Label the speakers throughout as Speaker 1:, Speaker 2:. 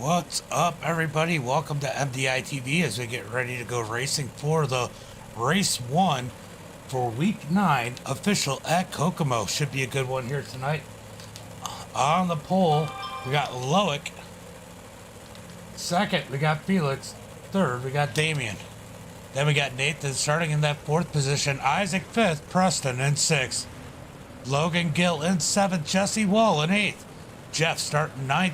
Speaker 1: What's up, everybody? Welcome to MDiTV as we get ready to go racing for the race 1 for week 9 official at Kokomo. Should be a good one here tonight. On the pole, we got Loic. Second, we got Felix. Third, we got Damien. Then we got Nathan starting in that 4th position. Isaac 5th, Preston in 6th. Logan Gill in 7th, Jesse Wall in 8th. Jeff starting 9th.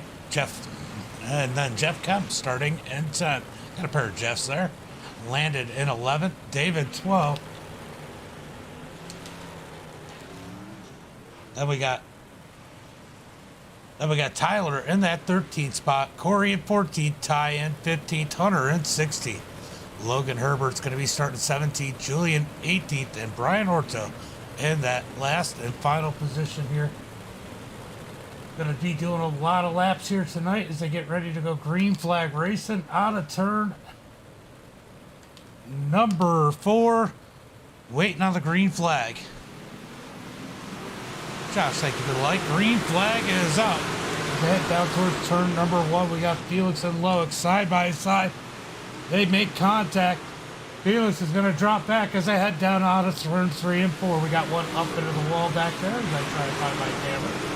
Speaker 1: And then Jeff Kemp starting in 10th. Got a pair of Jeffs there. Landed in 11th. David 12th. Then we got Tyler in that 13th spot. Corey in 14th. Ty in 15th. Hunter in 16th. Logan Herbert's going to be starting 17th. Julian 18th. And Brian Orto in that last and final position here. Going to be doing a lot of laps here tonight as they get ready to go green flag racing out of turn number 4. Waiting on the green flag. Josh, thank you for the light. Green flag is up. Head down towards turn number 1. We got Felix and Loic side by side. They make contact. Felix is going to drop back as they head down out of turn 3 and 4. We got one up into the wall back there as I try to find my camera.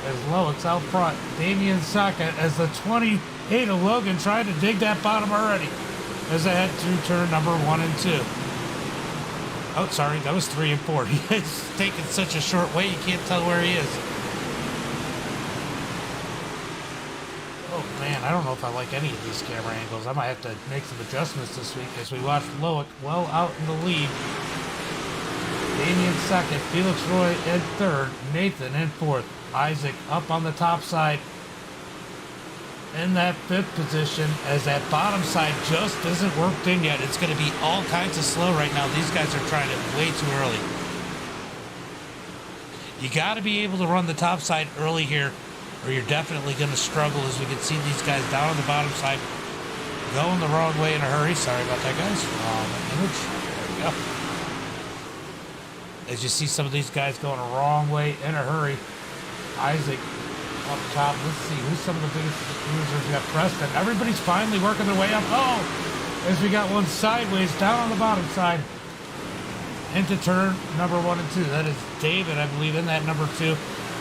Speaker 1: As Loic's out front. Damien second as the 28 of Logan tried to dig that bottom already as they head through turn number 1 and 2. Oh, sorry, that was 3 and 4. He's taking such a short way, you can't tell where he is. Oh man, I don't know if I like any of these camera angles. I might have to make some adjustments this week as we watch Loic well out in the lead. Damien second, Felix Roy in 3rd, Nathan in 4th. Isaac up on the top side in that 5th position as that bottom side just isn't worked in yet. It's going to be all kinds of slow right now. These guys are trying it way too early. You got to be able to run the top side early here or you're definitely going to struggle as we can see these guys down on the bottom side going the wrong way in a hurry. Sorry about that, guys. Wrong image. There we go. As you see some of these guys going the wrong way in a hurry. Isaac up top. Let's see who's some of the biggest losers. We got Preston. Everybody's finally working their way up. Oh, as we got one sideways down on the bottom side into turn number 1 and 2. That is David, I believe, in that number 2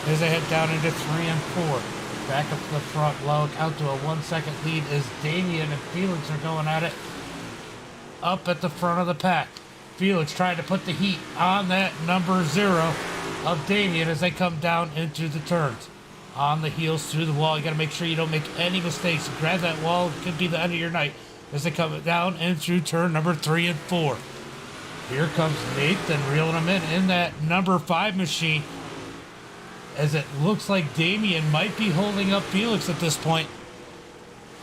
Speaker 1: as they head down into 3 and 4. Back up to the front. Loic out to a 1-second lead as Damien and Felix are going at it up at the front of the pack. Felix trying to put the heat on that number 0 of Damien as they come down into the turns. On the heels through the wall. You got to make sure you don't make any mistakes. Grab that wall. It could be the end of your night as they come down and through turn number 3 and 4. Here comes Nathan reeling them in that number 5 machine as it looks like Damien might be holding up Felix at this point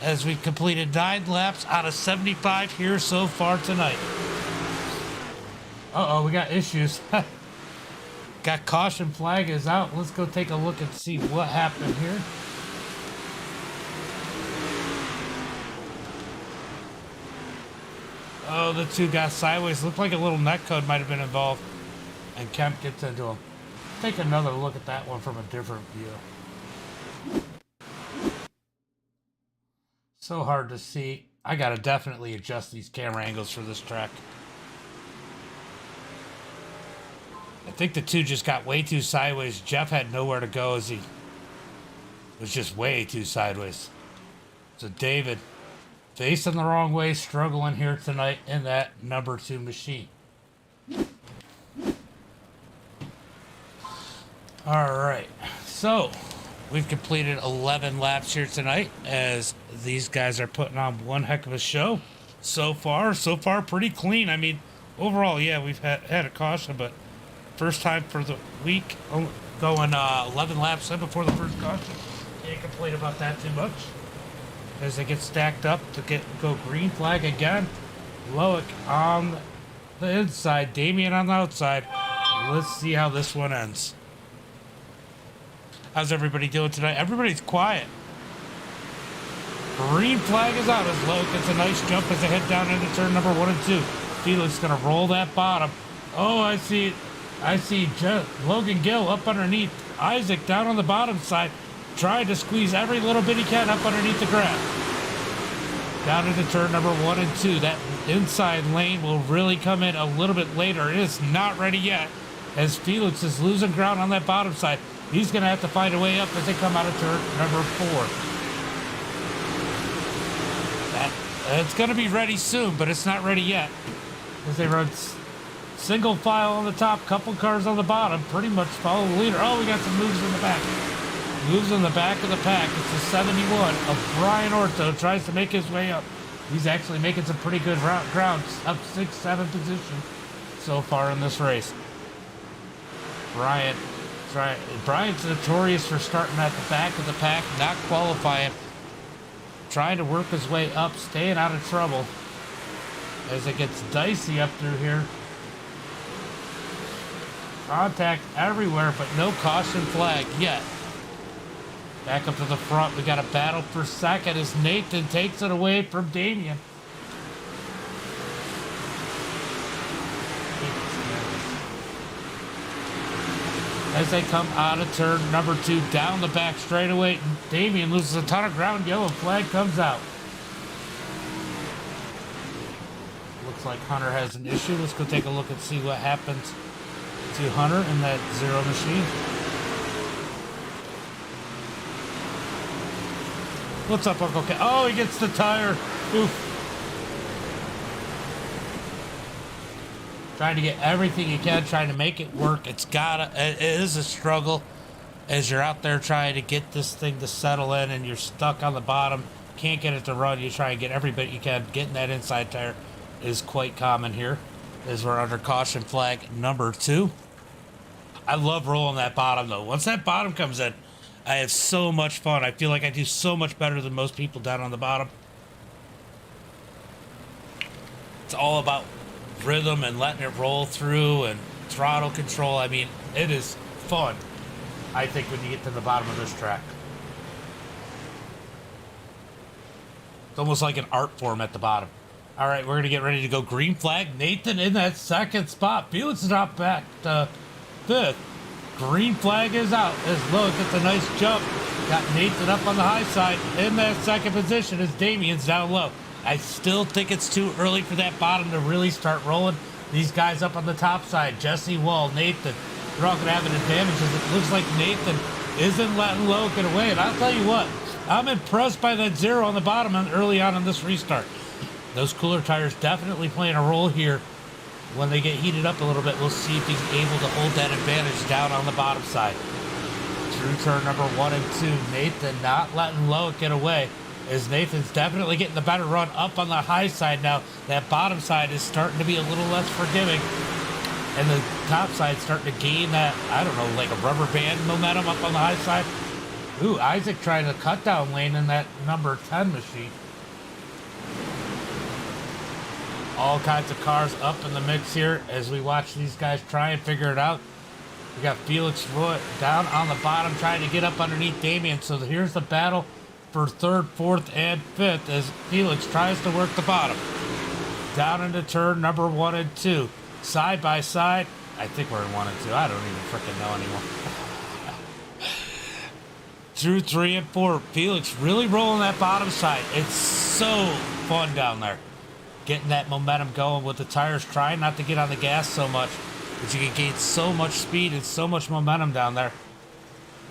Speaker 1: as we've completed 9 laps out of 75 here so far tonight. Uh-oh, we got issues. Got caution flag is out. Let's go take a look and see what happened here. Oh, the two got sideways. Looked like a little net code might have been involved. And Kemp gets into him. Take another look at that one from a different view. So hard to see. I gotta definitely adjust these camera angles for this track. I think the two just got way too sideways. Jeff had nowhere to go as he was just way too sideways. So David facing the wrong way, struggling here tonight in that number 2 machine. All right, so we've completed 11 laps here tonight as these guys are putting on one heck of a show. So far pretty clean. I mean, overall, yeah, we've had a caution, but first time for the week, going 11 laps in before the first caution. Can't complain about that too much. As they get stacked up to go green flag again. Loic on the inside, Damien on the outside. Let's see how this one ends. How's everybody doing tonight? Everybody's quiet. Green flag is out as Loic gets a nice jump as they head down into turn number 1 and 2. Felix gonna roll that bottom. Oh, I see Logan Gill up underneath. Isaac down on the bottom side. trying to squeeze every little bit he can up underneath the grass. Down into turn number 1 and 2. That inside lane will really come in a little bit later. It is not ready yet, as Felix is losing ground on that bottom side. He's going to have to find a way up as they come out of turn number 4. It's going to be ready soon, but it's not ready yet, as they run single file on the top, couple cars on the bottom, pretty much follow the leader. Oh, we got some moves in the back. Moves in the back of the pack. It's the 71 of Brian Orto. Tries to make his way up. He's actually making some pretty good ground. Up 6, 7 position so far in this race. Brian's notorious for starting at the back of the pack, not qualifying. Trying to work his way up, staying out of trouble as it gets dicey up through here. Contact everywhere, but no caution flag yet. Back up to the front, we got a battle for second as Nathan takes it away from Damien. As they come out of turn number 2, down the back straightaway, Damien loses a ton of ground. Yellow flag comes out. Looks like Hunter has an issue. Let's go take a look and see what happens to Hunter in that zero machine. What's up, Uncle Ken? Oh, he gets the tire. Oof. Trying to get everything you can, trying to make it work. It is a struggle as you're out there trying to get this thing to settle in and you're stuck on the bottom. Can't get it to run. You try and get every bit you can. Getting that inside tire is quite common here as we're under caution flag number 2. I love rolling that bottom though. Once that bottom comes in, I have so much fun. I feel like I do so much better than most people down on the bottom. It's all about rhythm and letting it roll through and throttle control. I mean, it is fun, I think, when you get to the bottom of this track. It's almost like an art form at the bottom. All right, we're going to get ready to go green flag. Nathan in that second spot. Felix dropped back to 5th. Green flag is out as Lowe gets a nice jump. Got Nathan up on the high side in that second position as Damien's down low. I still think it's too early for that bottom to really start rolling. These guys up on the top side, Jesse, Wall, Nathan, they're all going to have an advantage as it looks like Nathan isn't letting Lowe get away. And I'll tell you what, I'm impressed by that zero on the bottom early on in this restart. Those cooler tires definitely playing a role here. When they get heated up a little bit, we'll see if he's able to hold that advantage down on the bottom side. Through turn number 1 and 2, Nathan not letting Lowe get away, as Nathan's definitely getting the better run up on the high side now. That bottom side is starting to be a little less forgiving, and the top side starting to gain that, I don't know, like a rubber band momentum up on the high side. Ooh, Isaac trying to cut down lane in that number 10 machine. All kinds of cars up in the mix here as we watch these guys try and figure it out. We got Felix Roy down on the bottom trying to get up underneath Damien. So here's the battle for 3rd, 4th, and 5th as Felix tries to work the bottom. Down into turn number 1 and 2. Side by side. I think we're in 1 and 2. I don't even freaking know anymore. Through 3 and 4. Felix really rolling that bottom side. It's so fun down there. Getting that momentum going with the tires, trying not to get on the gas so much, but you can gain so much speed and so much momentum down there.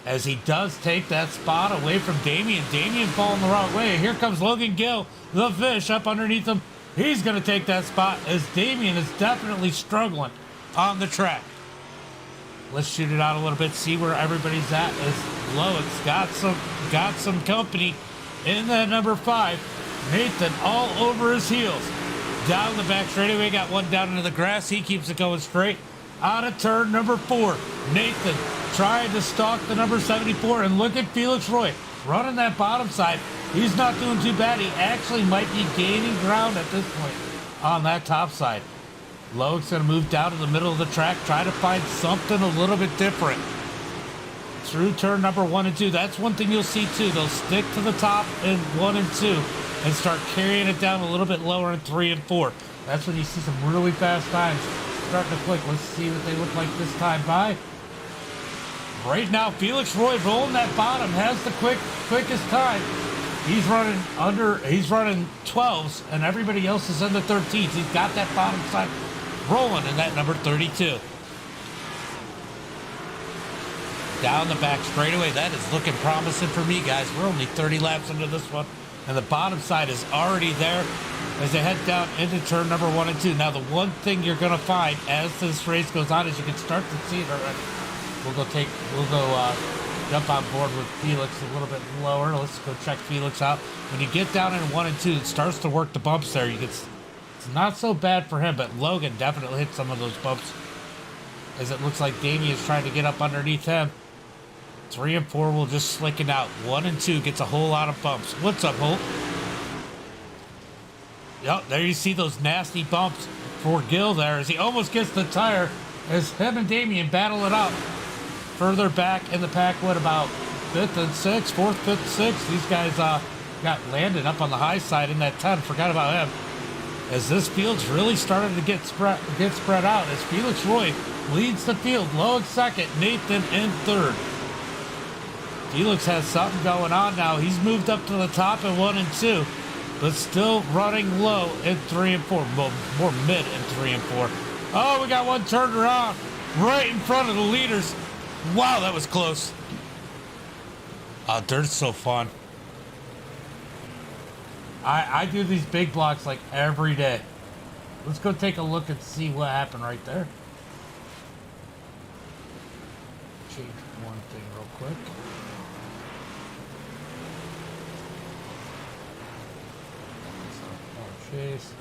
Speaker 1: As he does take that spot away from Damien. Damien falling the wrong way. Here comes Logan Gill, the fish, up underneath him. He's going to take that spot as Damien is definitely struggling on the track. Let's shoot it out a little bit, see where everybody's at as Lowe's got some company in that number 5. Nathan all over his heels. Down the back straightaway, got one down into the grass. He keeps it going straight. Out of turn number 4. Nathan trying to stalk the number 74. And look at Felix Roy running that bottom side. He's not doing too bad. He actually might be gaining ground at this point on that top side. Lowe's going to move down to the middle of the track, try to find something a little bit different. Through turn number 1 and 2. That's one thing you'll see too. They'll stick to the top in 1 and 2. And start carrying it down a little bit lower in 3 and 4. That's when you see some really fast times starting to click. Let's see what they look like this time by. Right now, Felix Roy rolling that bottom, has the quickest time. He's running 12s, and everybody else is in the 13s. He's got that bottom side rolling in that number 32. Down the back straightaway. That is looking promising for me, guys. We're only 30 laps into this one, and the bottom side is already there as they head down into turn number 1 and 2. Now, the one thing you're going to find as this race goes on is you can start to see it already. We'll go jump on board with Felix a little bit lower. Let's go check Felix out. When you get down in 1 and 2, it starts to work the bumps there. It's not so bad for him, but Logan definitely hit some of those bumps as it looks like Damien's trying to get up underneath him. 3 and 4 will just slicking out. 1 and 2 gets a whole lot of bumps. What's up, Holt? Yep, there you see those nasty bumps for Gill there as he almost gets the tire as him and Damien battle it out. Further back in the pack, what about 5th and 6th, 4th, 5th, 6th? These guys got landed up on the high side in that 10. Forgot about him. As this field's really started to get spread out as Felix Roy leads the field. Low in 2nd, Nathan in 3rd. Felix has something going on now. He's moved up to the top in 1 and 2, but still running low in 3 and 4. More mid in 3 and 4. Oh, we got one turned around right in front of the leaders. Wow, that was close. Oh, dirt's so fun. I do these big blocks like every day. Let's go take a look and see what happened right there. Change one thing real quick. Chase.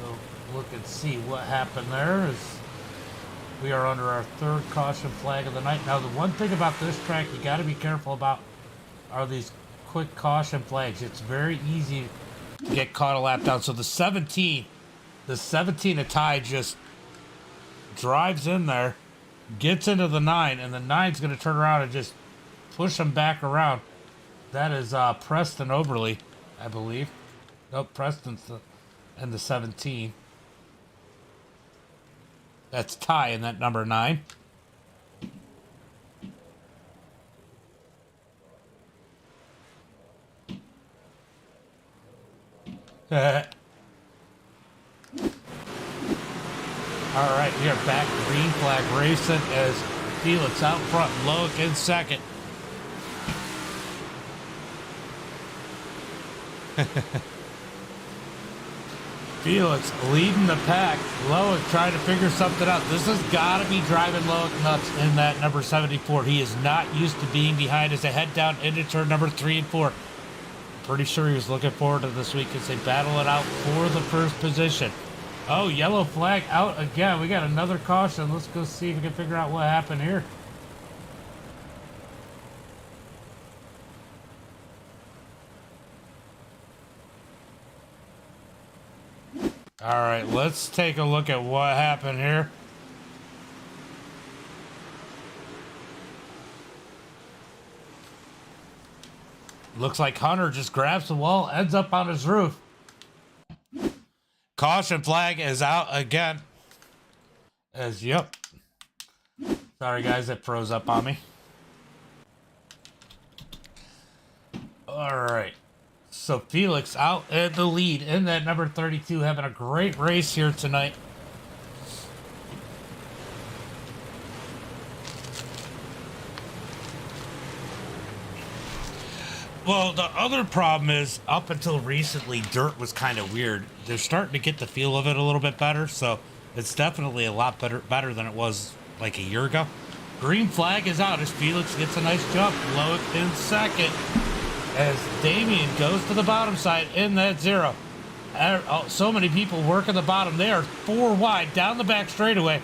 Speaker 1: We'll look and see what happened there as we are under our 3rd caution flag of the night. Now, the one thing about this track you got to be careful about are these quick caution flags. It's very easy to get caught a lap down. So the 17 of Ty just drives in there, gets into the 9, and the 9's going to turn around and just push him back around. That is Preston Oberly, I believe. Nope, Preston's in the 17. That's Ty in that number 9. All right, we are back. Green flag racing as Felix out front, Loic in 2nd. Felix leading the pack. Loic trying to figure something out. This has got to be driving Loic nuts in that number 74. He is not used to being behind as they head down into turn number 3 and 4. Pretty sure he was looking forward to this week as they battle it out for the 1st position. Oh, yellow flag out again. We got another caution. Let's go see if we can figure out what happened here. All right, let's take a look at what happened here. Looks like Hunter just grabs the wall, ends up on his roof. Caution flag is out again. Yep. Sorry, guys, it froze up on me. All right. So Felix out in the lead in that number 32, having a great race here tonight. Well, the other problem is, up until recently, dirt was kind of weird. They're starting to get the feel of it a little bit better, so it's definitely a lot better than it was like a year ago. Green flag is out as Felix gets a nice jump. Loic in 2nd as Damien goes to the bottom side in that 0. So many people working the bottom. They are 4 wide down the back straightaway,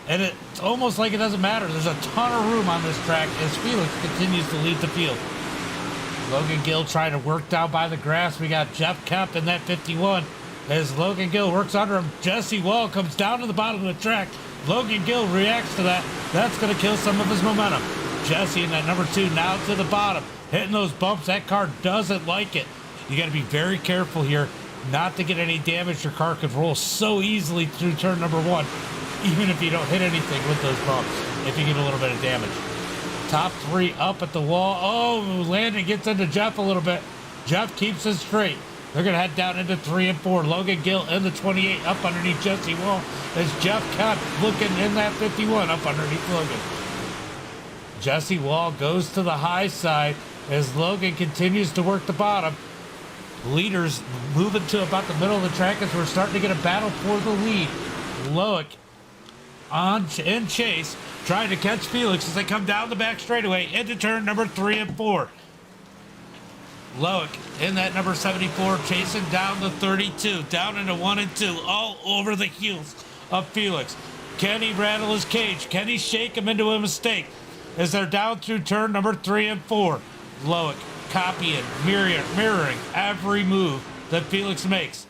Speaker 1: and it's almost like it doesn't matter. There's a ton of room on this track as Felix continues to lead the field. Logan Gill trying to work down by the grass. We got Jeff Kemp in that 51 as Logan Gill works under him. Jesse Wall comes down to the bottom of the track. Logan Gill reacts to that. That's going to kill some of his momentum. Jesse in that number 2 now to the bottom, hitting those bumps. That car doesn't like it. You got to be very careful here not to get any damage. Your car could roll so easily through turn number 1, even if you don't hit anything with those bumps. if you get a little bit of damage. Top three up at the wall. Oh, Landon gets into Jeff a little bit. Jeff keeps it straight. They're going to head down into 3 and 4. Logan Gill in the 28 up underneath Jesse Wall as Jeff kept looking in that 51 up underneath Logan. Jesse Wall goes to the high side as Logan continues to work the bottom. Leaders moving to about the middle of the track as we're starting to get a battle for the lead. Loic in chase, trying to catch Felix as they come down the back straightaway into turn number 3 and 4. Loic in that number 74, chasing down the 32, down into 1 and 2, all over the heels of Felix. Can he rattle his cage? Can he shake him into a mistake? As they're down through turn number 3 and 4. Loic copying, mirroring every move that Felix makes.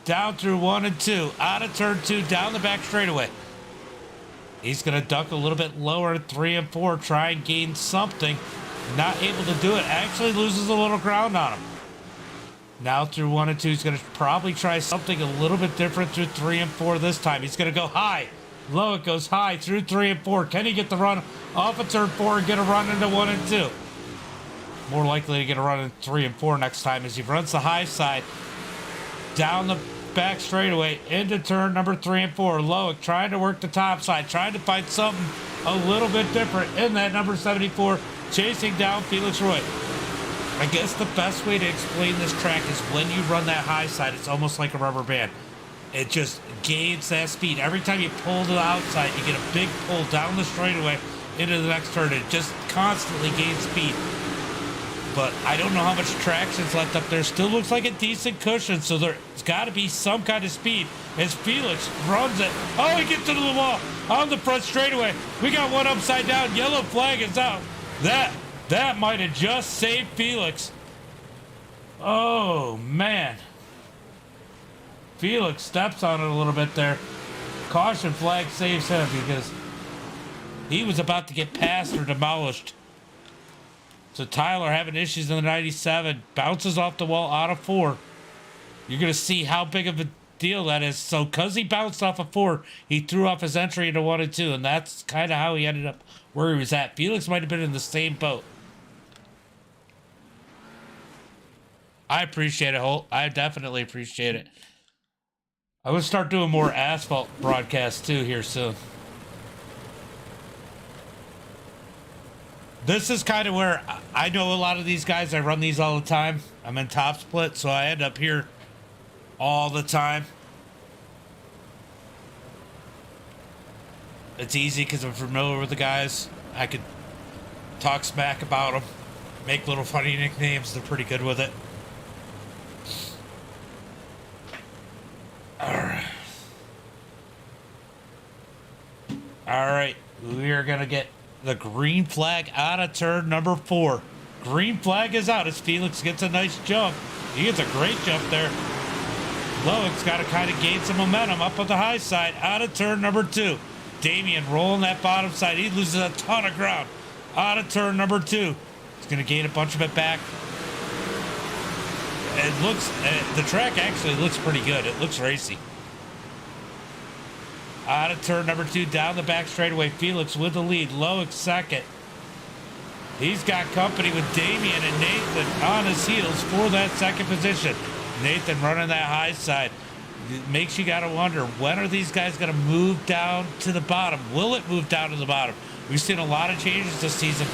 Speaker 1: Down through 1 and 2, out of turn 2, down the back straightaway. He's going to duck a little bit lower at 3 and 4, try and gain something. Not able to do it. Actually loses a little ground on him. Now through 1 and 2, he's going to probably try something a little bit different through 3 and 4 this time. He's going to go high. Loic goes high through 3 and 4. Can he get the run off of turn 4 and get a run into 1 and 2? More likely to get a run in 3 and 4 next time as he runs the high side down the back straightaway into turn number 3 and 4. Loic trying to work the top side, trying to find something a little bit different in that number 74, chasing down Felix Roy. I guess the best way to explain this track is when you run that high side, it's almost like a rubber band. It just gains that speed. Every time you pull to the outside, you get a big pull down the straightaway into the next turn. It just constantly gains speed. But I don't know how much traction's left up there. Still looks like a decent cushion, so there's got to be some kind of speed as Felix runs it. Oh, he gets into the wall on the front straightaway. We got one upside down. Yellow flag is out. That might have just saved Felix. Oh, man. Felix steps on it a little bit there. Caution flag saves him because he was about to get passed or demolished. So Tyler having issues in the 97, bounces off the wall out of 4. You're going to see how big of a deal that is. So because he bounced off of 4, he threw off his entry into 1 and 2, and that's kind of how he ended up where he was at. Felix might have been in the same boat. I appreciate it, Holt. I definitely appreciate it. I'm going to start doing more asphalt broadcasts too here soon. This is kind of where I know a lot of these guys. I run these all the time. I'm in top split, so I end up here all the time. It's easy because I'm familiar with the guys. I could talk smack about them, make little funny nicknames. They're pretty good with it. All right. We are going to get the green flag out of turn number 4. Green flag is out as Felix gets a nice jump. He gets a great jump there. Loic's got to kind of gain some momentum up on the high side out of turn number 2. Damian rolling that bottom side. He loses a ton of ground out of turn number 2. He's going to gain a bunch of it back. It looks, the track actually looks pretty good. It looks racy. Out of turn number 2, down the back straightaway. Felix with the lead. Loic second. He's got company with Damian and Nathan on his heels for that second position. Nathan running that high side. It makes you got to wonder, when are these guys going to move down to the bottom? Will it move down to the bottom? We've seen a lot of changes this season.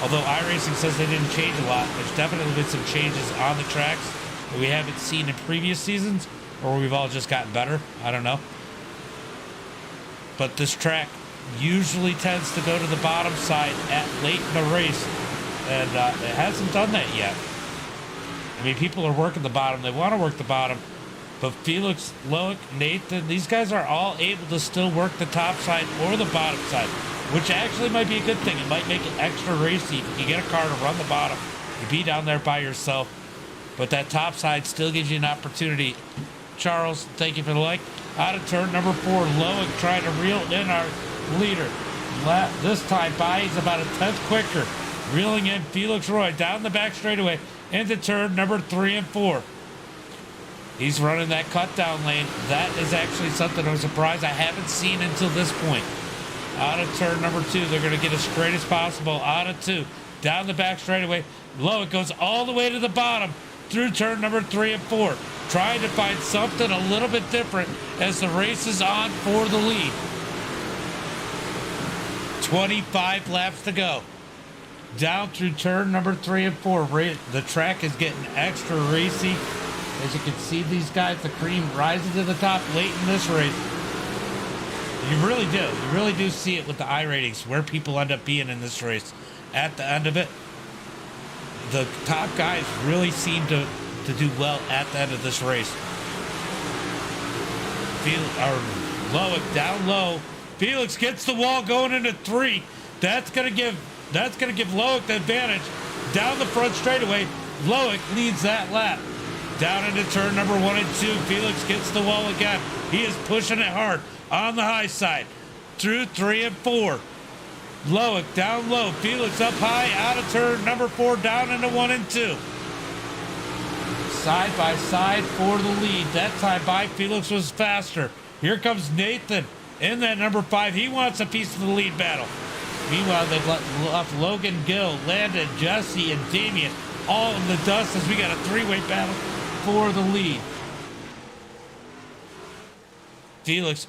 Speaker 1: Although iRacing says they didn't change a lot, there's definitely been some changes on the tracks that we haven't seen in previous seasons, or we've all just gotten better. I don't know. But this track usually tends to go to the bottom side at late in the race, and it hasn't done that yet. I mean, people are working the bottom. They want to work the bottom. But Felix, Loic, Nathan, these guys are all able to still work the top side or the bottom side, which actually might be a good thing. It might make it extra racy if you get a car to run the bottom. You be down there by yourself. But that top side still gives you an opportunity. Charles, thank you for the like. Out of turn number 4, Loic trying to reel in our leader. This time by, he's about a tenth quicker. Reeling in Felix Roy down the back straightaway into turn number 3 and 4. He's running that cut down lane. That is actually something I'm surprised I haven't seen until this point. Out of turn number 2. They're going to get as straight as possible. Out of 2. Down the back straightaway. Low. It goes all the way to the bottom through turn number 3 and 4. Trying to find something a little bit different as the race is on for the lead. 25 laps to go. Down through turn number 3 and 4. The track is getting extra racy. As you can see, these guys, the cream rising to the top late in this race. You really do. You really do see it with the I ratings, where people end up being in this race. At the end of it, the top guys really seem to do well at the end of this race. Lowick down low. Felix gets the wall going into 3. That's gonna give Lowick the advantage. Down the front straightaway, Lowick leads that lap. Down into turn number 1 and 2. Felix gets the wall again. He is pushing it hard on the high side. Through 3 and 4. Lowick down low. Felix up high out of turn number 4 down into 1 and 2. Side by side for the lead. That time by Felix was faster. Here comes Nathan in that number 5. He wants a piece of the lead battle. Meanwhile, they've left Logan, Gill, Landon, Jesse, and Damien all in the dust as we got a 3-way battle for the lead. Felix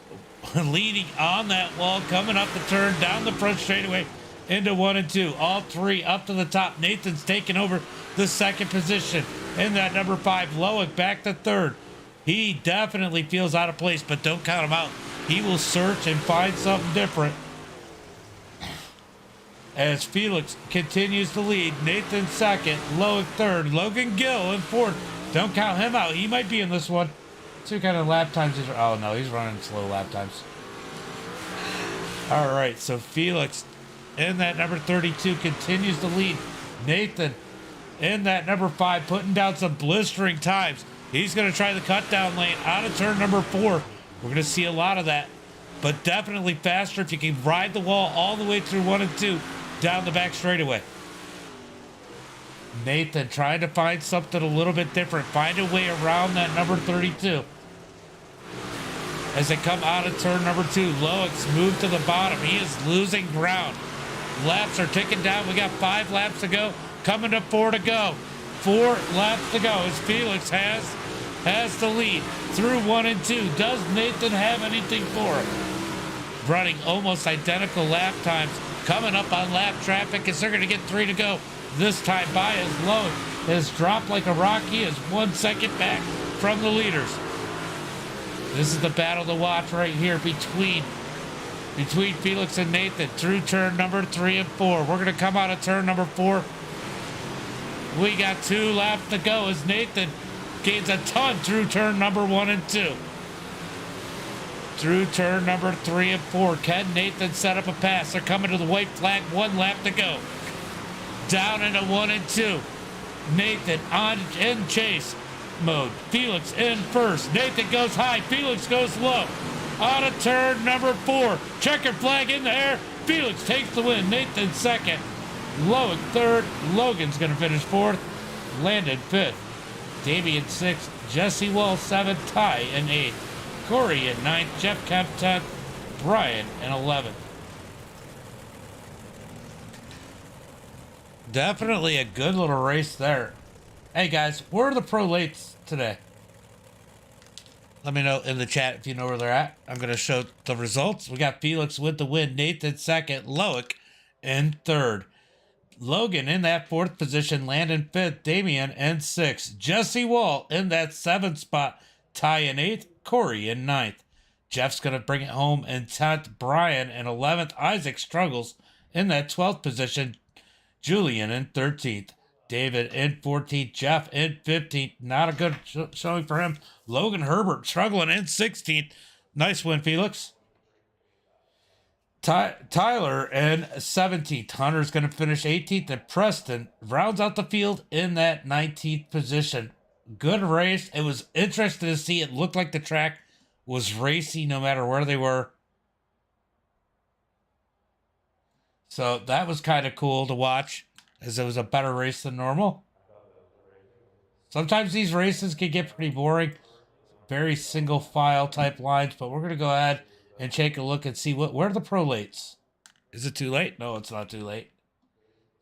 Speaker 1: leading on that wall, coming up the turn, down the front straightaway into 1 and 2. All 3 up to the top. Nathan's taking over the 2nd position in that number 5. Lowick back to 3rd. He definitely feels out of place, but don't count him out. He will search and find something different. As Felix continues to lead, Nathan 2nd, Lowick 3rd, Logan Gill in 4th. Don't count him out. He might be in this one. See what kind of lap times he's... Oh, no, he's running slow lap times. All right, so Felix in that number 32 continues to lead. Nathan in that number 5 putting down some blistering times. He's going to try the cut down lane out of turn number 4. We're going to see a lot of that, but definitely faster if you can ride the wall all the way through 1 and 2 down the back straightaway. Nathan trying to find something a little bit different. Find a way around that number 32. As they come out of turn number 2, Lowick's moved to the bottom. He is losing ground. Laps are ticking down. We got 5 laps to go. Coming to 4 to go. 4 laps to go as Felix has the lead through 1 and 2. Does Nathan have anything for him? Running almost identical lap times. Coming up on lap traffic as they're going to get 3 to go. This time by as Lowick has dropped like a rock. He is 1 second back from the leaders. This is the battle to watch right here between Felix and Nathan through turn number 3 and 4. We're going to come out of turn number 4. We got 2 laps to go as Nathan gains a ton through turn number 1 and 2. Through turn number 3 and 4. Can Nathan set up a pass? They're coming to the white flag. 1 lap to go. Down into 1 and 2. Nathan in chase mode. Felix in first. Nathan goes high. Felix goes low. Out of turn number 4. Checker flag in the air. Felix takes the win. Nathan 2nd. Lowick 3rd. Logan's going to finish 4th. Landon 5th. Damien 6th. Jesse Wall 7th. Ty in 8th. Corey in 9th. Jeff Kemp 10th. Brian in 11th. Definitely a good little race there. Hey guys, where are the pro lates today? Let me know in the chat if you know where they're at. I'm going to show the results. We got Felix with the win. Nathan 2nd. Lowick in 3rd. Logan in that 4th position. Landon 5th. Damien in 6th. Jesse Wall in that 7th spot. Ty in 8th. Corey in 9th. Jeff's going to bring it home in 10th. Brian in 11th. Isaac struggles in that 12th position. Julian in 13th. David in 14th. Jeff in 15th. Not a good showing for him. Logan Herbert struggling in 16th. Nice win, Felix. Tyler in 17th. Hunter's going to finish 18th. And Preston rounds out the field in that 19th position. Good race. It was interesting to see. It looked like the track was racy no matter where they were. So that was kind of cool to watch, as it was a better race than normal. Sometimes these races can get pretty boring. Very single file type lines, but we're going to go ahead and take a look and see where are the pro lates. Is it too late? No, it's not too late.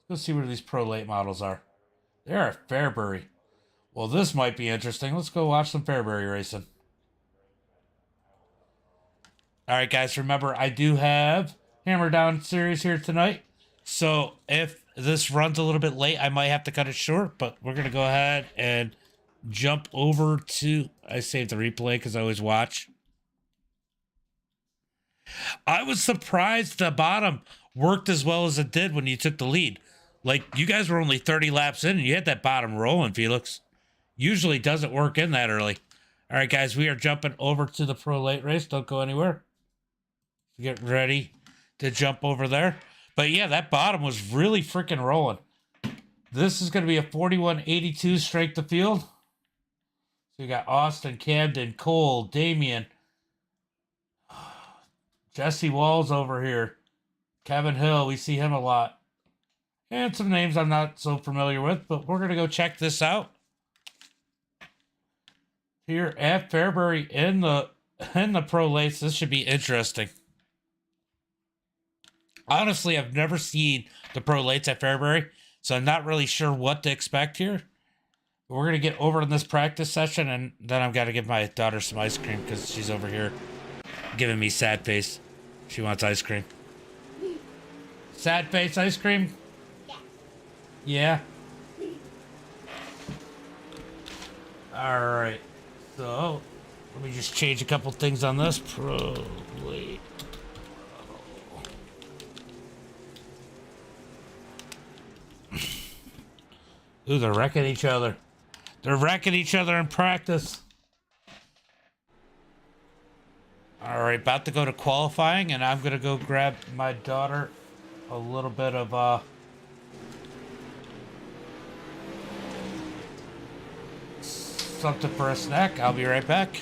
Speaker 1: Let's see where these pro late models are. They're at Fairbury. Well, this might be interesting. Let's go watch some Fairbury racing. All right, guys, remember, I do have Hammer Down series here tonight. So if this runs a little bit late, I might have to cut it short, but we're going to go ahead and jump over to... I saved the replay because I always watch. I was surprised the bottom worked as well as it did when you took the lead. Like, you guys were only 30 laps in and you had that bottom rolling, Felix. Usually doesn't work in that early. All right, guys, we are jumping over to the pro late race. Don't go anywhere. Get ready to jump over there. But yeah, that bottom was really freaking rolling. This is going to be a 41.82 straight to field. So you got Austin, Camden, Cole, Damian, Jesse Walls over here, Kevin Hill. We see him a lot. And some names I'm not so familiar with, but we're going to go check this out. Here at Fairbury in the pro lates. This should be interesting. Honestly, I've never seen the pro lates at Fairbury, so I'm not really sure what to expect here. But we're going to get over in this practice session, and then I've got to give my daughter some ice cream because she's over here giving me sad face. She wants ice cream. Sad face ice cream? Yeah. All right. So, let me just change a couple things on this. Pro late. Ooh, they're wrecking each other. They're wrecking each other in practice. All right, about to go to qualifying, and I'm going to go grab my daughter a little bit of something for a snack. I'll be right back.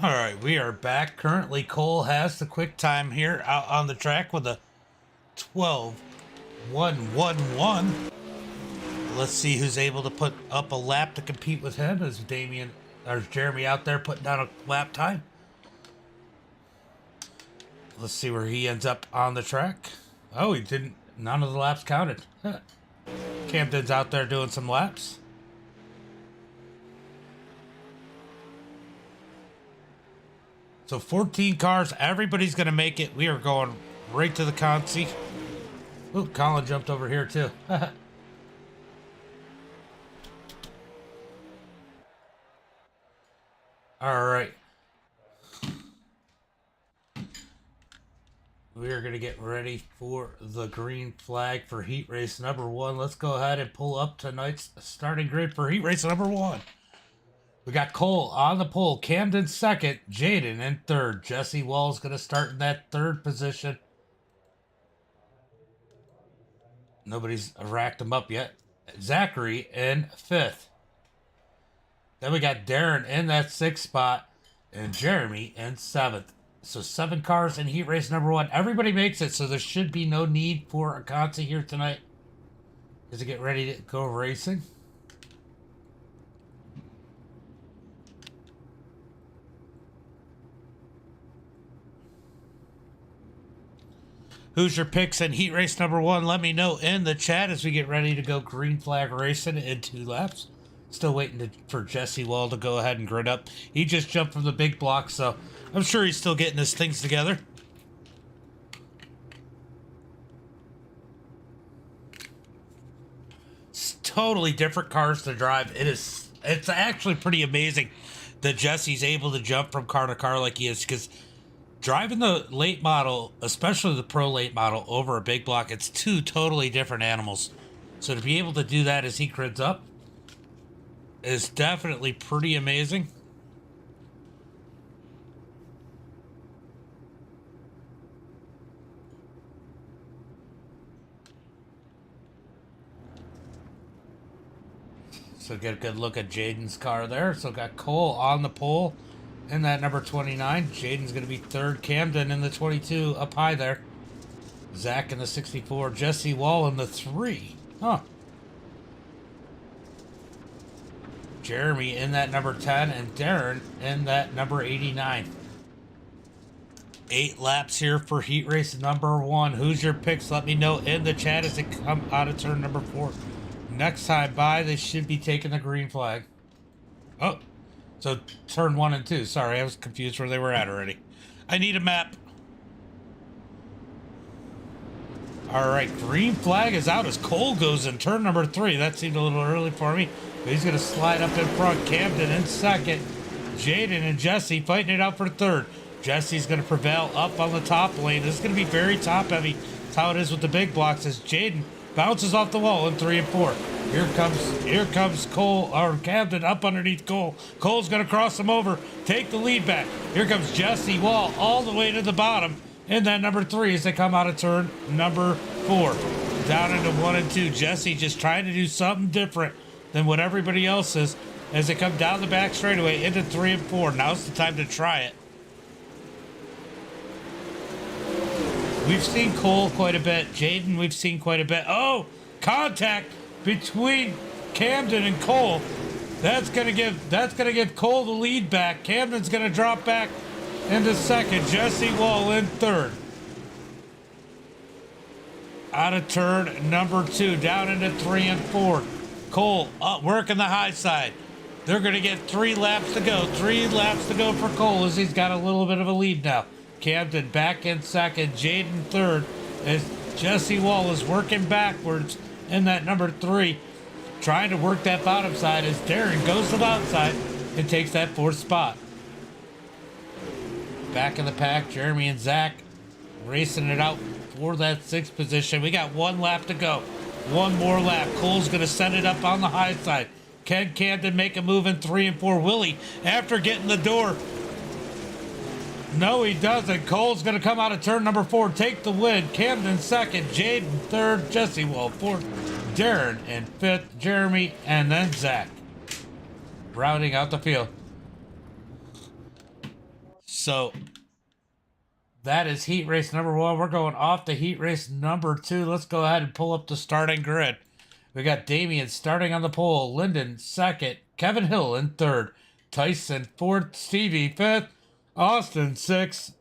Speaker 1: All right, we are back. Currently, Cole has the quick time here out on the track with a 12.111. Let's see who's able to put up a lap to compete with him. Is Damian or Jeremy out there putting down a lap time? Let's see where he ends up on the track. Oh, he didn't. None of the laps counted. Camden's out there doing some laps. So 14 cars. Everybody's going to make it. We are going right to the consi. Ooh, Colin jumped over here too. All right. We are going to get ready for the green flag for heat race number 1. Let's go ahead and pull up tonight's starting grid for heat race number 1. We got Cole on the pole, Camden second, Jaden in third. Jesse Wall's going to start in that third position. Nobody's racked him up yet. Zachary in fifth. Then we got Darren in that sixth spot and Jeremy in seventh. So 7 cars in heat race number 1. Everybody makes it, so there should be no need for a consi here tonight as to get ready to go racing. Who's your picks in heat race number 1? Let me know in the chat as we get ready to go green flag racing in 2 laps. Still waiting for Jesse Wall to go ahead and grid up. He just jumped from the big block, so I'm sure he's still getting his things together. It's totally different cars to drive. It's actually pretty amazing that Jesse's able to jump from car to car like he is, because driving the late model, especially the pro late model, over a big block, it's 2 totally different animals. So to be able to do that as he grids up is definitely pretty amazing. So get a good look at Jaden's car there. So got Cole on the pole in that number 29. Jaden's going to be third. Camden in the 22 up high there. Zach in the 64. Jesse Wall in the 3. Huh. Jeremy in that number 10 and Darren in that number 89. 8 laps here for heat race number 1. Who's your picks? Let me know in the chat as they come out of turn number 4. Next time by, they should be taking the green flag. Oh, so turn 1 and 2. Sorry, I was confused where they were at already. I need a map. All right, green flag is out as Cole goes in turn number 3. That seemed a little early for me. But he's going to slide up in front. Camden in second. Jaden and Jesse fighting it out for third. Jesse's going to prevail up on the top lane. This is going to be very top heavy. That's how it is with the big blocks as Jaden bounces off the wall in 3 and 4. Here comes Cole, or Camden up underneath Cole. Cole's going to cross him over, take the lead back. Here comes Jesse Wall all the way to the bottom in that number 3 as they come out of turn number 4. Down into 1 and 2. Jesse just trying to do something different than what everybody else is as they come down the back straightaway into 3 and 4. Now's the time to try it. We've seen Cole quite a bit. Jaden, we've seen quite a bit. Oh, contact between Camden and Cole. That's gonna give Cole the lead back. Camden's gonna drop back into second. Jesse Wall in third. Out of turn number 2, down into 3 and 4. Cole working the high side. They're gonna get 3 laps to go. 3 laps to go for Cole as he's got a little bit of a lead now. Camden back in second, Jaden third, as Jesse Wall is working backwards in that number 3, trying to work that bottom side as Darren goes to the outside and takes that 4th spot. Back in the pack, Jeremy and Zach racing it out for that 6th position. We got 1 lap to go. 1 more lap. Cole's going to send it up on the high side. Can Camden make a move in 3 and 4? Willie, after getting the door. No, he doesn't. Cole's going to come out of turn number 4, take the win. Camden second, Jaden third, Jesse Wall fourth, Darren in 5th, Jeremy, and then Zach. Rounding out the field. So, that is heat race number 1. We're going off to heat race number 2. Let's go ahead and pull up the starting grid. We got Damian starting on the pole, Lyndon second, Kevin Hill in 3rd, Tyson 4th, Stevie 5th, Austin 6th,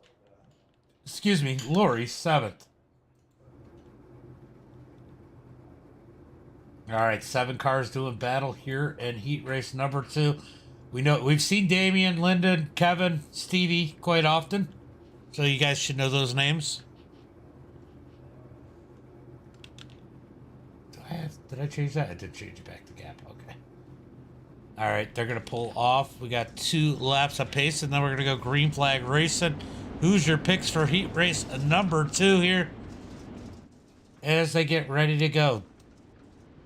Speaker 1: Lori 7th. All right, 7 cars doing battle here in heat race number 2. we've seen Damien, Lyndon, Kevin, Stevie quite often. So you guys should know those names. Did I change that? I did change it back to gap. Okay. All right, they're going to pull off. We got 2 laps of pace, and then we're going to go green flag racing. Who's your picks for heat race number 2 here? As they get ready to go.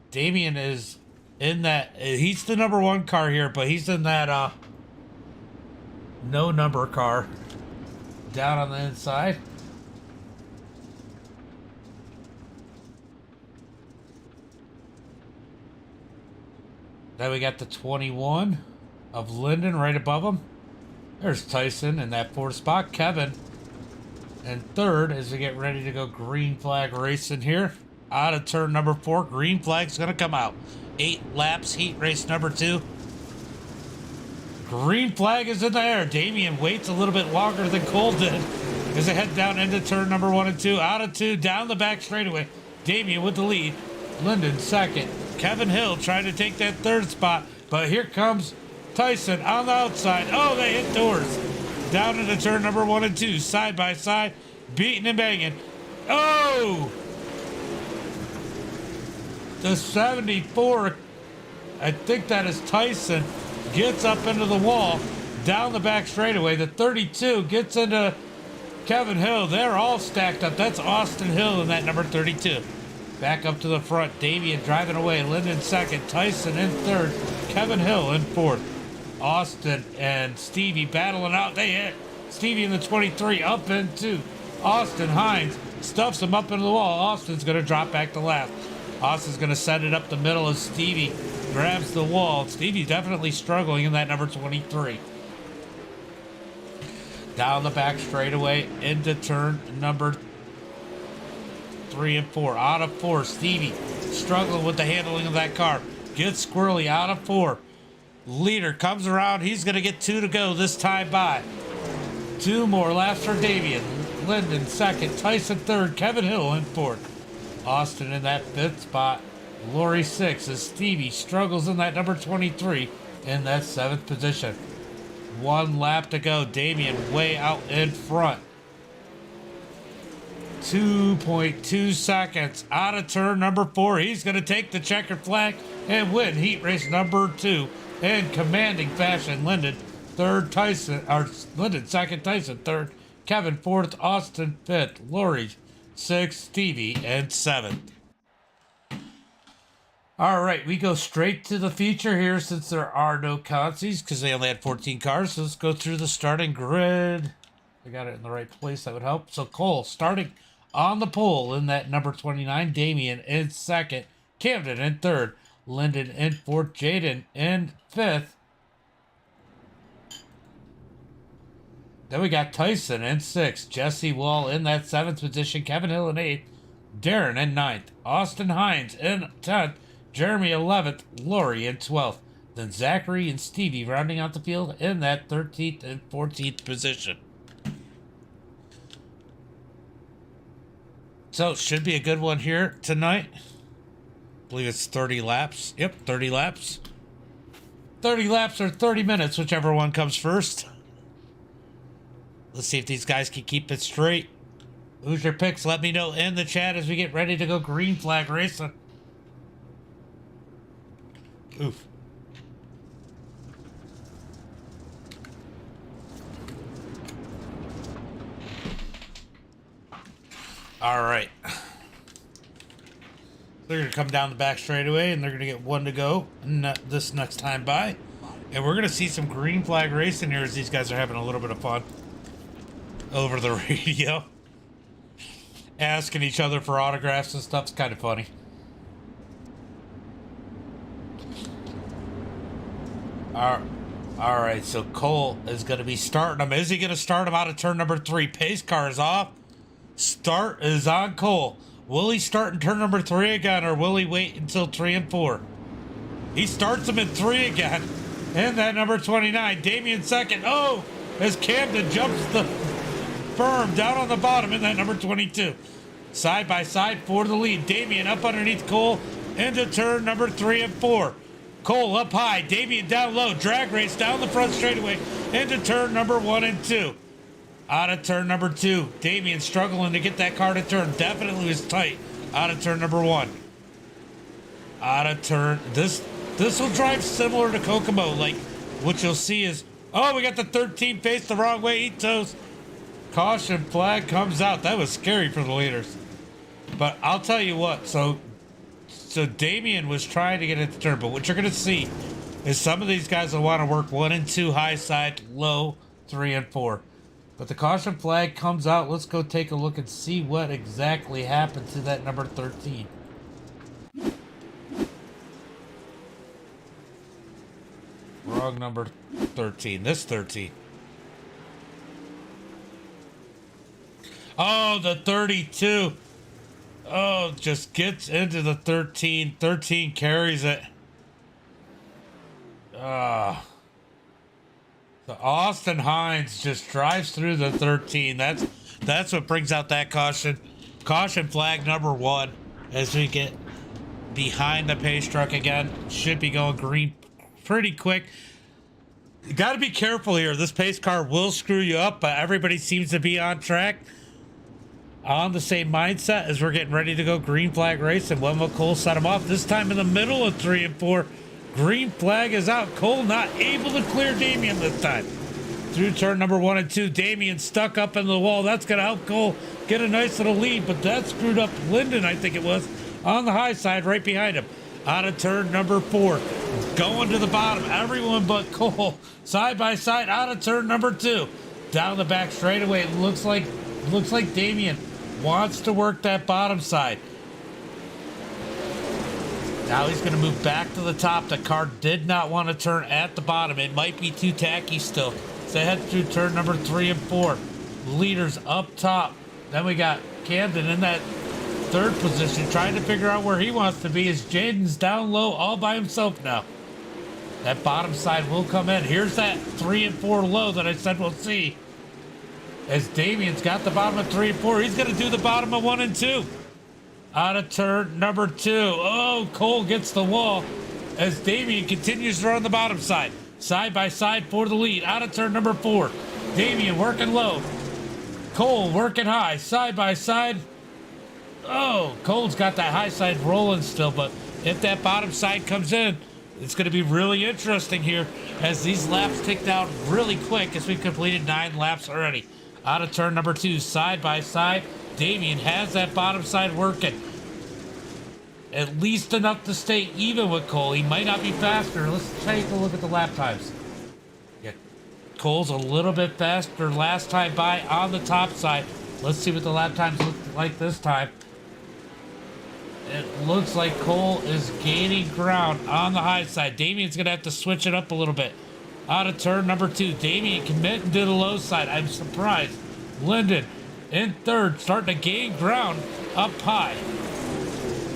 Speaker 1: Damien is in that. He's the number 1 car here, but he's in that no number car down on the inside. Then we got the 21 of Lyndon right above him. There's Tyson in that 4th spot. Kevin in 3rd as we get ready to go green flag racing here. Out of turn number 4. Green flag's going to come out. 8 laps, heat race number 2. Green flag is in the air. Damien waits a little bit longer than Cole did as they head down into turn number 1 and 2. Out of 2, down the back straightaway. Damien with the lead. Lyndon 2nd. Kevin Hill trying to take that 3rd spot, but here comes Tyson on the outside. Oh, they hit doors. Down into turn number 1 and 2, side by side, beating and banging. Oh! The 74, I think that is Tyson, gets up into the wall, down the back straightaway. The 32 gets into Kevin Hill. They're all stacked up. That's Austin Hill in that number 32. Back up to the front. Damien driving away. Lyndon 2nd. Tyson in 3rd. Kevin Hill in 4th. Austin and Stevie battling out. They hit. Stevie in the 23 up into Austin. Hines stuffs him up into the wall. Austin's going to drop back to last. Austin's going to set it up the middle as Stevie grabs the wall. Stevie definitely struggling in that number 23. Down the back straightaway into turn number 3 and 4. Out of 4, Stevie struggling with the handling of that car. Gets squirrely out of 4. Leader comes around. He's going to get 2 to go this time by. 2 more laps for Damien. Lyndon 2nd. Tyson 3rd. Kevin Hill in 4th. Austin in that 5th spot. Lori 6 as Stevie struggles in that number 23 in that 7th position. 1 lap to go. Damien way out in front. 2.2 seconds out of turn number 4. He's going to take the checkered flag and win heat race number 2 in commanding fashion. Lyndon 3rd, Tyson, or Lyndon 2nd, Tyson 3rd, Kevin 4th, Austin 5th, Lori 6th, Stevie and 7th. All right, we go straight to the feature here since there are no consies because they only had 14 cars. So let's go through the starting grid. I got it in the right place. That would help. So Cole starting on the pole in that number 29. Damien in 2nd. Camden in 3rd. Lyndon in 4th. Jaden in 5th. Then we got Tyson in 6th. Jesse Wall in that 7th position. Kevin Hill in 8th. Darren in 9th. Austin Hines in 10th. Jeremy 11th. Lori in 12th. Then Zachary and Stevie rounding out the field in that 13th and 14th position. So, should be a good one here tonight. I believe it's 30 laps. Yep, 30 laps. 30 laps or 30 minutes, whichever one comes first. Let's see if these guys can keep it straight. Who's your picks? Let me know in the chat as we get ready to go green flag racing. Oof. All right. They're going to come down the back straightaway, and they're going to get 1 to go this next time by. And we're going to see some green flag racing here as these guys are having a little bit of fun over the radio. Asking each other for autographs and stuff. It's kind of funny. All right, so Cole is going to be starting him. Is he going to start him out of turn number 3? Pace car is off. Start is on Cole. Will he start in turn number 3 again, or will he wait until 3 and 4? He starts him in 3 again. And that number 29, Damien 2nd. Oh, as Camden jumps the berm down on the bottom in that number 22. Side by side for the lead. Damien up underneath Cole into turn number 3 and 4. Cole up high, Damien down low, drag race down the front straightaway into turn number 1 and 2. Out of turn number 2, Damien struggling to get that car to turn. Definitely was tight out of turn number 1. Out of turn, this will drive similar to Kokomo. Like what you'll see is, oh, we got the 13 faced the wrong way, eat toast. Caution flag comes out. That was scary for the leaders. But I'll tell you what, so Damien was trying to get it to turn, but what you're going to see is some of these guys will want to work 1 and 2 high side, low 3 and 4. But the caution flag comes out. Let's go take a look and see what exactly happened to that number 13. Wrong number 13. This 13. Oh, the 32. Oh, just gets into the 13. 13 carries it. So Austin Hines just drives through the 13. That's what brings out that caution. Caution flag number 1 as we get behind the pace truck again. Should be going green pretty quick. You got to be careful here. This pace car will screw you up, but everybody seems to be on track, on the same mindset as we're getting ready to go green flag race, and Venmo Cole set him off. This time in the middle of 3 and 4. Green flag is out. Cole not able to clear Damien this time. Through turn number 1 and 2, Damien stuck up in the wall. That's going to help Cole get a nice little lead, but that screwed up Lyndon, I think it was, on the high side right behind him. Out of turn number 4, going to the bottom. Everyone but Cole, side by side, out of turn number 2. Down the back straightaway. It looks like Damien wants to work that bottom side. Now he's going to move back to the top. The car did not want to turn at the bottom. It might be too tacky still. So head through turn number 3 and 4. Leaders up top. Then we got Camden in that 3rd position, trying to figure out where he wants to be, as Jaden's down low all by himself now. That bottom side will come in. Here's that 3 and 4 low that I said we'll see. As Damien's got the bottom of 3 and 4, he's going to do the bottom of 1 and 2. Out of turn number 2. Oh, Cole gets the wall as Damien continues to run the bottom side. Side by side for the lead. Out of turn number 4. Damien working low. Cole working high. Side by side. Oh, Cole's got that high side rolling still, but if that bottom side comes in, it's going to be really interesting here as these laps tick down really quick as we've completed 9 laps already. Out of turn number 2, side by side. Damien has that bottom side working. At least enough to stay even with Cole. He might not be faster. Let's take a look at the lap times. Yeah, Cole's a little bit faster last time by on the top side. Let's see what the lap times look like this time. It looks like Cole is gaining ground on the high side. Damien's going to have to switch it up a little bit. Out of turn number 2, Damien committing to the low side. I'm surprised. Lyndon in 3rd, starting to gain ground up high.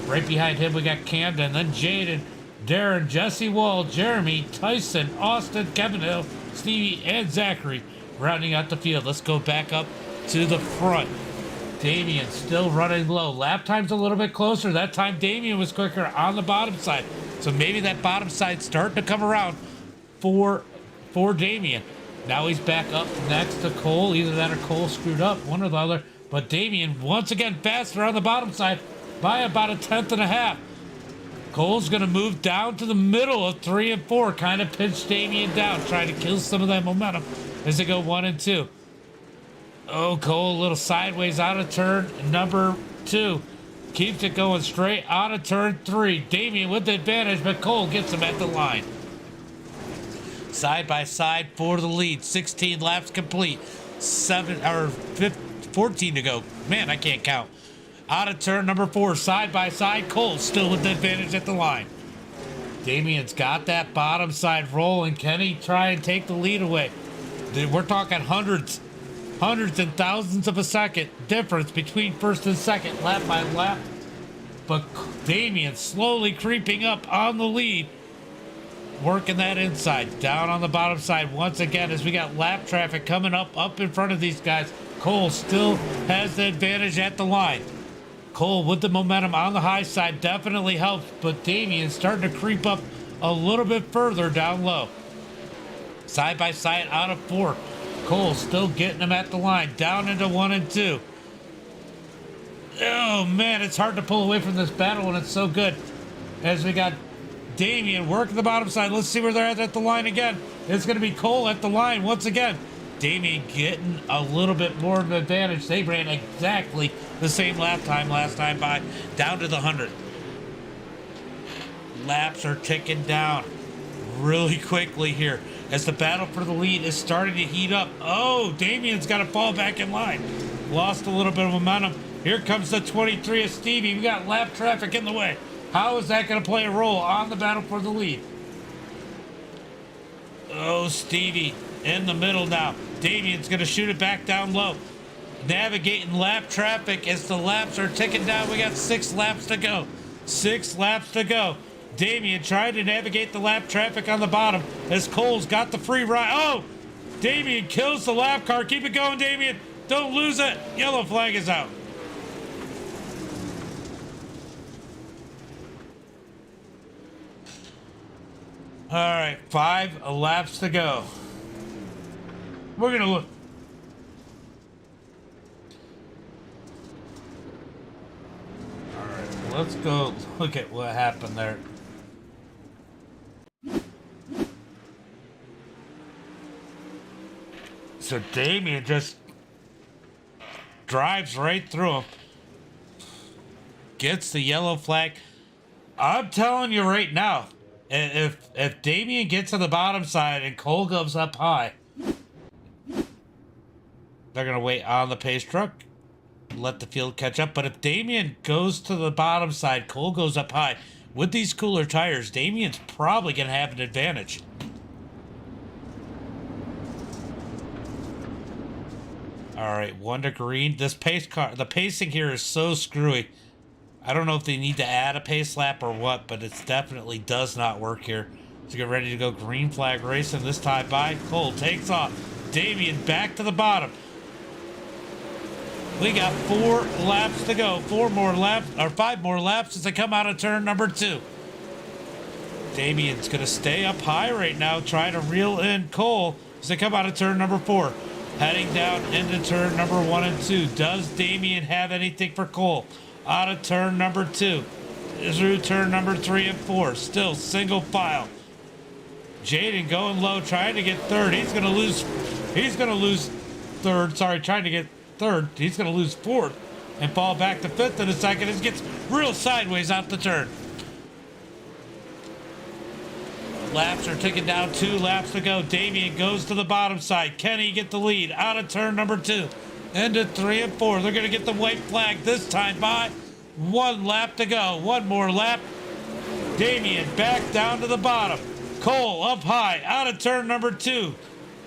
Speaker 1: Right behind him, we got Camden, then Jaden, Darren, Jesse Wall, Jeremy, Tyson, Austin, Kevin Hill, Stevie, and Zachary rounding out the field. Let's go back up to the front. Damien still running low. Lap time's a little bit closer. That time Damien was quicker on the bottom side. So maybe that bottom side starting to come around for Damien. Now he's back up next to Cole. Either that or Cole screwed up, one or the other. But Damien once again faster on the bottom side by about 1/10 and a half. Cole's going to move down to the middle of 3 and 4. Kind of pinch Damien down, trying to kill some of that momentum as they go 1 and 2. Oh, Cole a little sideways out of turn number 2. Keeps it going straight out of turn 3. Damien with the advantage, but Cole gets him at the line. Side by side for the lead. 16 laps complete. 14 to go. Man, I can't count. Out of turn number 4. Side by side. Cole still with the advantage at the line. Damien's got that bottom side rolling. Can he try and take the lead away? We're talking hundreds and thousands of a second difference between first and second, lap by lap. But Damien slowly creeping up on the lead, working that inside, down on the bottom side once again as we got lap traffic coming up in front of these guys. Cole still has the advantage at the line. Cole with the momentum on the high side definitely helps, but Damien starting to creep up a little bit further down low. Side by side out of 4. Cole still getting him at the line. Down into 1 and 2. Oh, man, it's hard to pull away from this battle when it's so good. As we got Damian working the bottom side. Let's see where they're at the line again. It's going to be Cole at the line once again. Damian getting a little bit more of an advantage. They ran exactly the same lap time last time by. Down to the 100. Laps are ticking down really quickly here as the battle for the lead is starting to heat up. Oh, Damian's got to fall back in line. Lost a little bit of momentum. Here comes the 23 of Stevie. We got lap traffic in the way. How is that going to play a role on the battle for the lead? Oh, Stevie in the middle now. Damian's going to shoot it back down low. Navigating lap traffic as the laps are ticking down. We got 6 laps to go. 6 laps to go. Damian trying to navigate the lap traffic on the bottom as Cole's got the free ride. Oh, Damian kills the lap car. Keep it going, Damian. Don't lose it. Yellow flag is out. All right, 5 laps to go. We're going to look. All right, let's go look at what happened there. So Damian just drives right through him. Gets the yellow flag. I'm telling you right now, if Damian gets on the bottom side and Cole goes up high, they're going to wait on the pace truck, let the field catch up. But if Damian goes to the bottom side, Cole goes up high, with these cooler tires, Damian's probably going to have an advantage. All right, 1 to green. This pace car, the pacing here is so screwy. I don't know if they need to add a pace lap or what, but it definitely does not work here. So get ready to go green flag racing this time by. Cole takes off. Damian back to the bottom. We got 4 laps to go. 4 more laps, or 5 more laps as they come out of turn number 2. Damian's going to stay up high right now, trying to reel in Cole as they come out of turn number 4. Heading down into turn number 1 and 2. Does Damian have anything for Cole? Out of turn number 2. Through turn number 3 and 4. Still single file. Jaden going low, trying to get third. He's going to lose third. Sorry, trying to get third. He's going to lose fourth and fall back to fifth in a second. It gets real sideways out the turn. Laps are ticking down. 2 laps to go. Damian goes to the bottom side. Can he get the lead? Out of turn number 2. Into 3 and 4. They're going to get the white flag this time by. 1 lap to go. 1 more lap. Damian back down to the bottom. Cole up high. Out of turn number 2.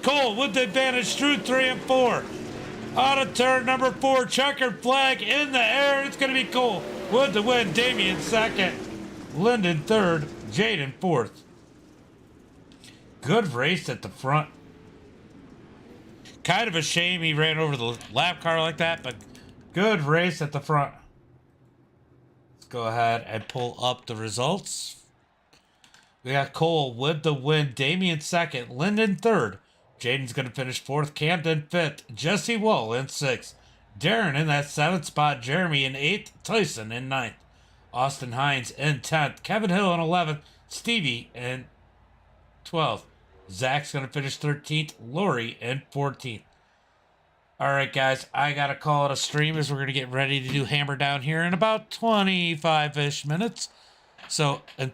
Speaker 1: Cole with the advantage through 3 and 4. Out of turn number 4. Checkered flag in the air. It's going to be Cole with the win. Damian second. Lyndon third. Jaden fourth. Good race at the front. Kind of a shame he ran over the lap car like that, but good race at the front. Let's go ahead and pull up the results. We got Cole with the win. Damian second. Lyndon third. Jaden's going to finish 4th. Camden 5th. Jesse Wall in 6th. Darren in that 7th spot. Jeremy in 8th. Tyson in 9th. Austin Hines in 10th. Kevin Hill in 11th. Stevie in 12th. Zach's going to finish 13th. Lori in 14th. All right, guys, I got to call it a stream as we're going to get ready to do Hammer Down here in about 25-ish minutes. So until